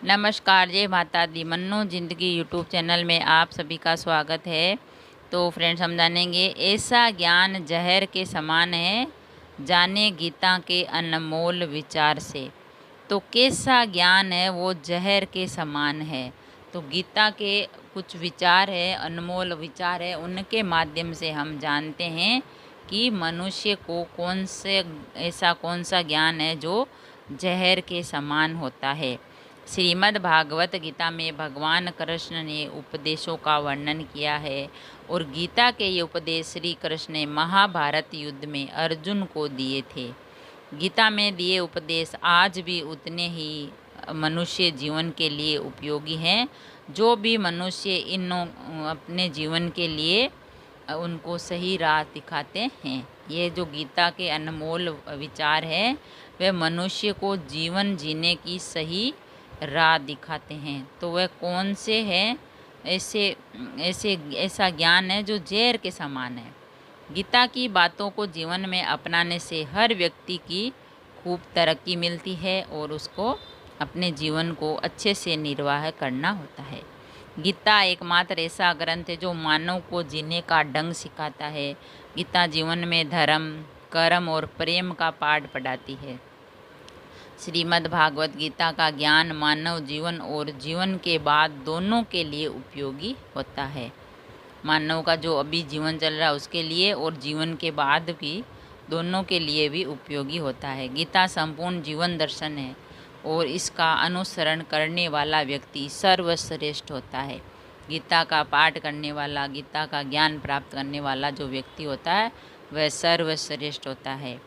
नमस्कार, जय माता दी। मन्नू ज़िंदगी यूट्यूब चैनल में आप सभी का स्वागत है। तो फ्रेंड्स, हम जानेंगे ऐसा ज्ञान जहर के समान है, जाने गीता के अनमोल विचार से। तो कैसा ज्ञान है वो जहर के समान है। तो गीता के कुछ विचार है, अनमोल विचार है, उनके माध्यम से हम जानते हैं कि मनुष्य को कौन सा ज्ञान है जो जहर के समान होता है। श्रीमद् भागवत गीता में भगवान कृष्ण ने उपदेशों का वर्णन किया है और गीता के ये उपदेश श्री कृष्ण ने महाभारत युद्ध में अर्जुन को दिए थे। गीता में दिए उपदेश आज भी उतने ही मनुष्य जीवन के लिए उपयोगी हैं। जो भी मनुष्य इनों अपने जीवन के लिए उनको सही राह दिखाते हैं। ये जो गीता के अनमोल विचार है वह मनुष्य को जीवन जीने की सही राह दिखाते हैं। तो वह कौन से हैं? ऐसे ऐसे ऐसा ज्ञान है जो जहर के समान है। गीता की बातों को जीवन में अपनाने से हर व्यक्ति की खूब तरक्की मिलती है और उसको अपने जीवन को अच्छे से निर्वाह करना होता है। गीता एकमात्र ऐसा ग्रंथ है जो मानव को जीने का ढंग सिखाता है। गीता जीवन में धर्म, कर्म और प्रेम का पाठ पढ़ाती है। श्रीमद् भागवत गीता का ज्ञान मानव जीवन और जीवन के बाद दोनों के लिए उपयोगी होता है। मानव का जो अभी जीवन चल रहा है उसके लिए और जीवन के बाद भी दोनों के लिए भी उपयोगी होता है। गीता संपूर्ण जीवन दर्शन है और इसका अनुसरण करने वाला व्यक्ति सर्वश्रेष्ठ होता है। गीता का पाठ करने वाला, गीता का ज्ञान प्राप्त करने वाला जो व्यक्ति होता है वह सर्वश्रेष्ठ होता है।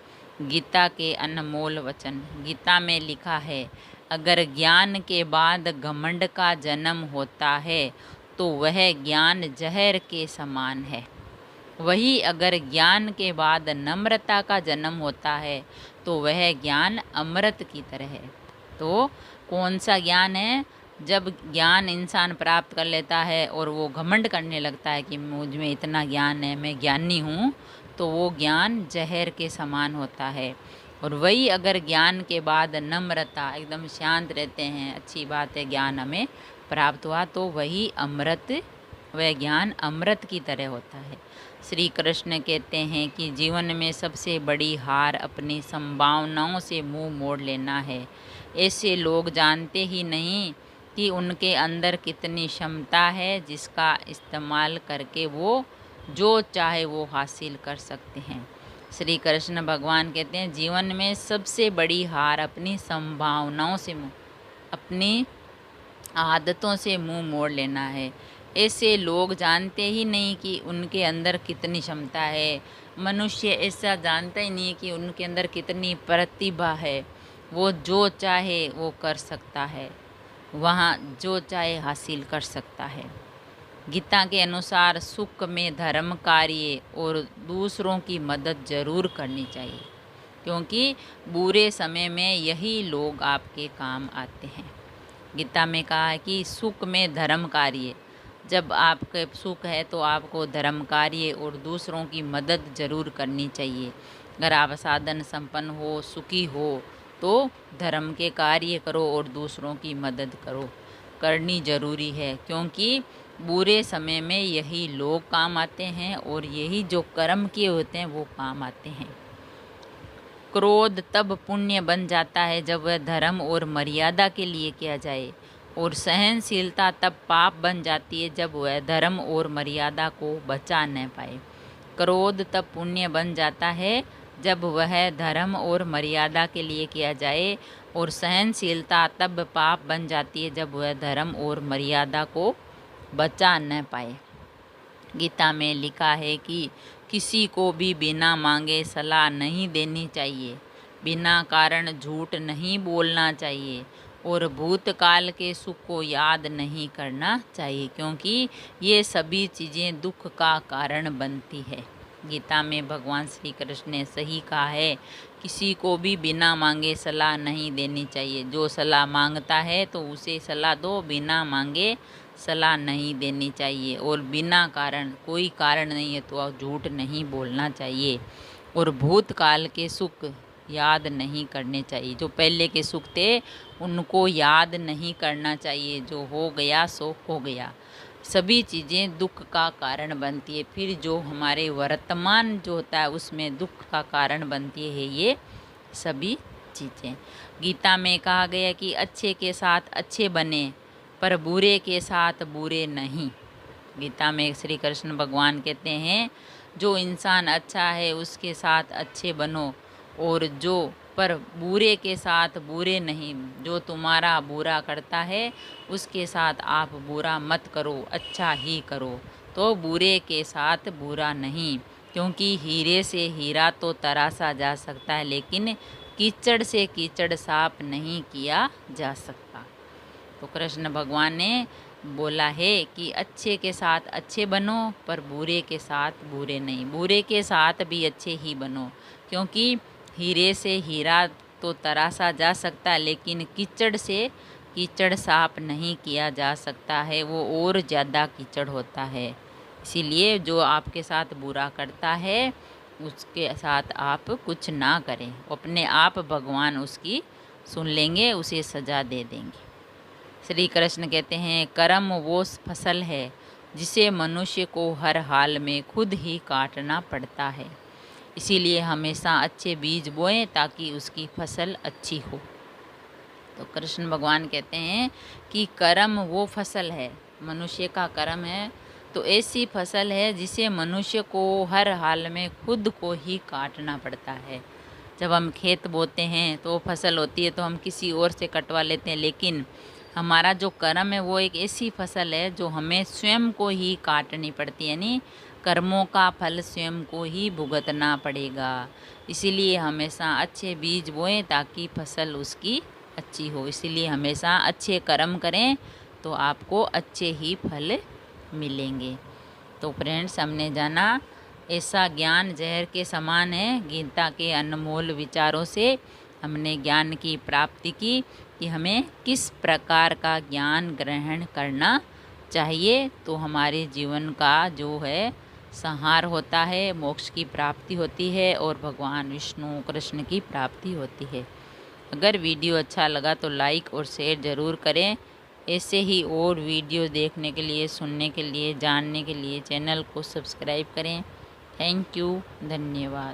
गीता के अनमोल वचन। गीता में लिखा है, अगर ज्ञान के बाद घमंड का जन्म होता है तो वह ज्ञान जहर के समान है। वही अगर ज्ञान के बाद नम्रता का जन्म होता है तो वह ज्ञान अमृत की तरह है। तो कौन सा ज्ञान है? जब ज्ञान इंसान प्राप्त कर लेता है और वो घमंड करने लगता है कि मुझ में इतना ज्ञान है, मैं ज्ञानी हूँ, तो वो ज्ञान जहर के समान होता है। और वही अगर ज्ञान के बाद नम्रता, एकदम शांत रहते हैं, अच्छी बात है, ज्ञान हमें प्राप्त हुआ, तो वही अमृत, वह ज्ञान अमृत की तरह होता है। श्री कृष्ण कहते हैं कि जीवन में सबसे बड़ी हार अपनी संभावनाओं से मुंह मोड़ लेना है। ऐसे लोग जानते ही नहीं कि उनके अंदर कितनी क्षमता है जिसका इस्तेमाल करके वो जो चाहे वो हासिल कर सकते हैं। श्री कृष्ण भगवान कहते हैं जीवन में सबसे बड़ी हार अपनी संभावनाओं से, अपनी आदतों से मुंह मोड़ लेना है। ऐसे लोग जानते ही नहीं कि उनके अंदर कितनी क्षमता है। मनुष्य ऐसा जानता ही नहीं कि उनके अंदर कितनी प्रतिभा है। वो जो चाहे वो कर सकता है, वहाँ जो चाहे हासिल कर सकता है। गीता के अनुसार सुख में धर्म कार्य और दूसरों की मदद जरूर करनी चाहिए, क्योंकि बुरे समय में यही लोग आपके काम आते हैं। गीता में कहा है कि सुख में धर्म कार्य, जब आपके सुख है तो आपको धर्म कार्य और दूसरों की मदद जरूर करनी चाहिए। अगर आप साधन संपन्न हो, सुखी हो, तो धर्म के कार्य करो और दूसरों की मदद करो, करनी जरूरी है, क्योंकि बुरे समय में यही लोग काम आते हैं और यही जो कर्म किए होते हैं वो काम आते हैं। क्रोध तब पुण्य बन जाता है जब वह धर्म और मर्यादा के लिए किया जाए, और सहनशीलता तब पाप बन जाती है जब वह धर्म और मर्यादा को बचा न पाए। क्रोध तब पुण्य बन जाता है जब वह धर्म और मर्यादा के लिए किया जाए, और सहनशीलता तब पाप बन जाती है जब वह धर्म और मर्यादा को बचा न पाए। गीता में लिखा है कि किसी को भी बिना मांगे सलाह नहीं देनी चाहिए, बिना कारण झूठ नहीं बोलना चाहिए और भूतकाल के सुख को याद नहीं करना चाहिए, क्योंकि ये सभी चीज़ें दुख का कारण बनती है। गीता में भगवान श्री कृष्ण ने सही कहा है, किसी को भी बिना मांगे सलाह नहीं देनी चाहिए। जो सलाह मांगता है तो उसे सलाह दो, बिना मांगे सलाह नहीं देनी चाहिए, और बिना कारण, कोई कारण नहीं है तो झूठ नहीं बोलना चाहिए, और भूतकाल के सुख याद नहीं करने चाहिए। जो पहले के सुख थे उनको याद नहीं करना चाहिए। जो हो गया सो हो गया। सभी चीज़ें दुख का कारण बनती है। फिर जो हमारे वर्तमान जो होता है उसमें दुख का कारण बनती है ये सभी चीज़ें। गीता में कहा गया कि अच्छे के साथ अच्छे बने पर बुरे के साथ बुरे नहीं। गीता में श्री कृष्ण भगवान कहते हैं जो इंसान अच्छा है उसके साथ अच्छे बनो, और जो पर बुरे के साथ बुरे नहीं। जो तुम्हारा बुरा करता है उसके साथ आप बुरा मत करो, अच्छा ही करो। तो बुरे के साथ बुरा नहीं, क्योंकि हीरे से हीरा तो तराशा जा सकता है, लेकिन कीचड़ से कीचड़ साफ नहीं किया जा सकता। तो कृष्ण भगवान ने बोला है कि अच्छे के साथ अच्छे बनो पर बुरे के साथ बुरे नहीं। बुरे के साथ भी अच्छे ही बनो, क्योंकि हीरे से हीरा तो तराशा जा सकता है, लेकिन कीचड़ से कीचड़ साफ नहीं किया जा सकता है, वो और ज़्यादा कीचड़ होता है। इसीलिए जो आपके साथ बुरा करता है उसके साथ आप कुछ ना करें। अपने आप भगवान उसकी सुन लेंगे, उसे सज़ा दे देंगे। श्री कृष्ण कहते हैं कर्म वो फसल है जिसे मनुष्य को हर हाल में खुद ही काटना पड़ता है। इसीलिए हमेशा अच्छे बीज बोएं ताकि उसकी फसल अच्छी हो। तो कृष्ण भगवान कहते हैं कि कर्म वो फसल है, मनुष्य का कर्म है, तो ऐसी फसल है जिसे मनुष्य को हर हाल में खुद को ही काटना पड़ता है। जब हम खेत बोते हैं तो फसल होती है तो हम किसी और से कटवा लेते हैं, लेकिन हमारा जो कर्म है वो एक ऐसी फसल है जो हमें स्वयं को ही काटनी पड़ती है, यानी कर्मों का फल स्वयं को ही भुगतना पड़ेगा। इसीलिए हमेशा अच्छे बीज बोएं ताकि फसल उसकी अच्छी हो। इसीलिए हमेशा अच्छे कर्म करें तो आपको अच्छे ही फल मिलेंगे। तो फ्रेंड्स, हमने जाना ऐसा ज्ञान जहर के समान है। गीता के अनमोल विचारों से हमने ज्ञान की प्राप्ति की कि हमें किस प्रकार का ज्ञान ग्रहण करना चाहिए, तो हमारे जीवन का जो है संहार होता है, मोक्ष की प्राप्ति होती है और भगवान विष्णु कृष्ण की प्राप्ति होती है। अगर वीडियो अच्छा लगा तो लाइक और शेयर ज़रूर करें। ऐसे ही और वीडियो देखने के लिए, सुनने के लिए, जानने के लिए चैनल को सब्सक्राइब करें। थैंक यू, धन्यवाद।